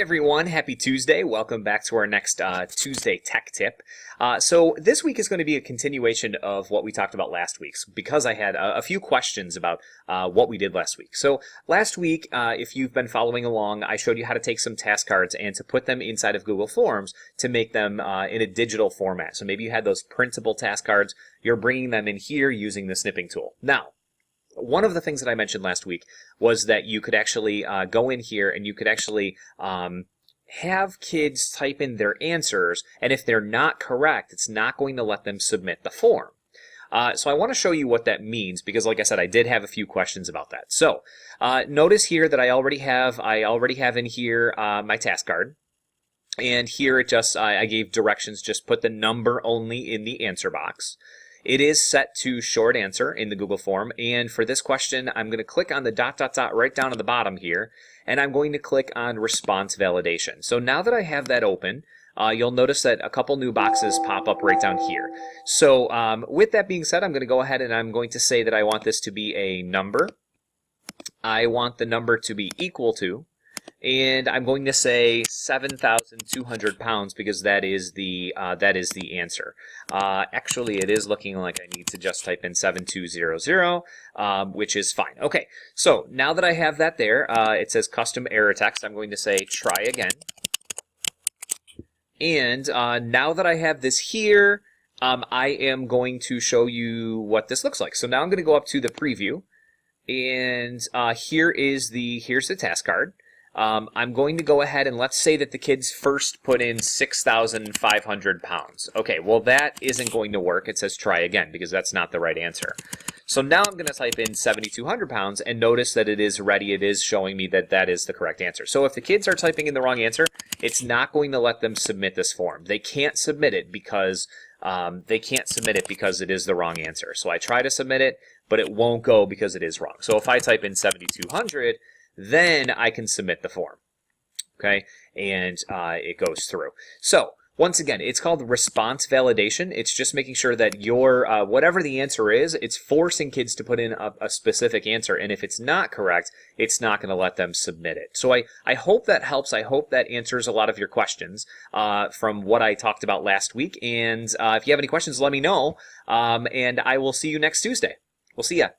everyone, happy Tuesday. Welcome back to our next Tuesday Tech Tip. So this week is going to be a continuation of what we talked about last week, because I had a few questions about what we did last week. So last week, if you've been following along, I showed you how to take some task cards and to put them inside of Google Forms to make them in a digital format. So maybe you had those printable task cards, you're bringing them in here using the snipping tool. Now, one of the things that I mentioned last week was that you could actually go in here and you could actually have kids type in their answers, and if they're not correct, it's not going to let them submit the form. So I want to show you what that means, because like I said, I did have a few questions about that. So notice here that I already have in here my task card. And here it just, I gave directions, just put the number only in the answer box. It is set to short answer in the Google form, and for this question, I'm going to click on the ... right down at the bottom here, and I'm going to click on response validation. So now that I have that open, you'll notice that a couple new boxes pop up right down here. So with that being said, I'm going to go ahead and I'm going to say that I want this to be a number. I want the number to be equal to, and I'm going to say 7,200 pounds because that is the answer. Actually, it is looking like I need to just type in 7200, which is fine. Okay, so now that I have that there, it says custom error text. I'm going to say try again. And now that I have this here, I am going to show you what this looks like. So now I'm going to go up to the preview, and here's the task card. I'm going to go ahead and let's say that the kids first put in 6,500 pounds. Okay, well that isn't going to work. It says try again because that's not the right answer. So now I'm going to type in 7,200 pounds and notice that it is ready. It is showing me that that is the correct answer. So if the kids are typing in the wrong answer, it's not going to let them submit this form. They can't submit it because it is the wrong answer. So I try to submit it, but it won't go because it is wrong. So if I type in 7,200, then I can submit the form, okay? And it goes through. So once again, it's called response validation. It's just making sure that your whatever the answer is, it's forcing kids to put in a specific answer. And if it's not correct, it's not going to let them submit it. So I hope that helps. I hope that answers a lot of your questions from what I talked about last week. And if you have any questions, let me know. And I will see you next Tuesday. We'll see ya.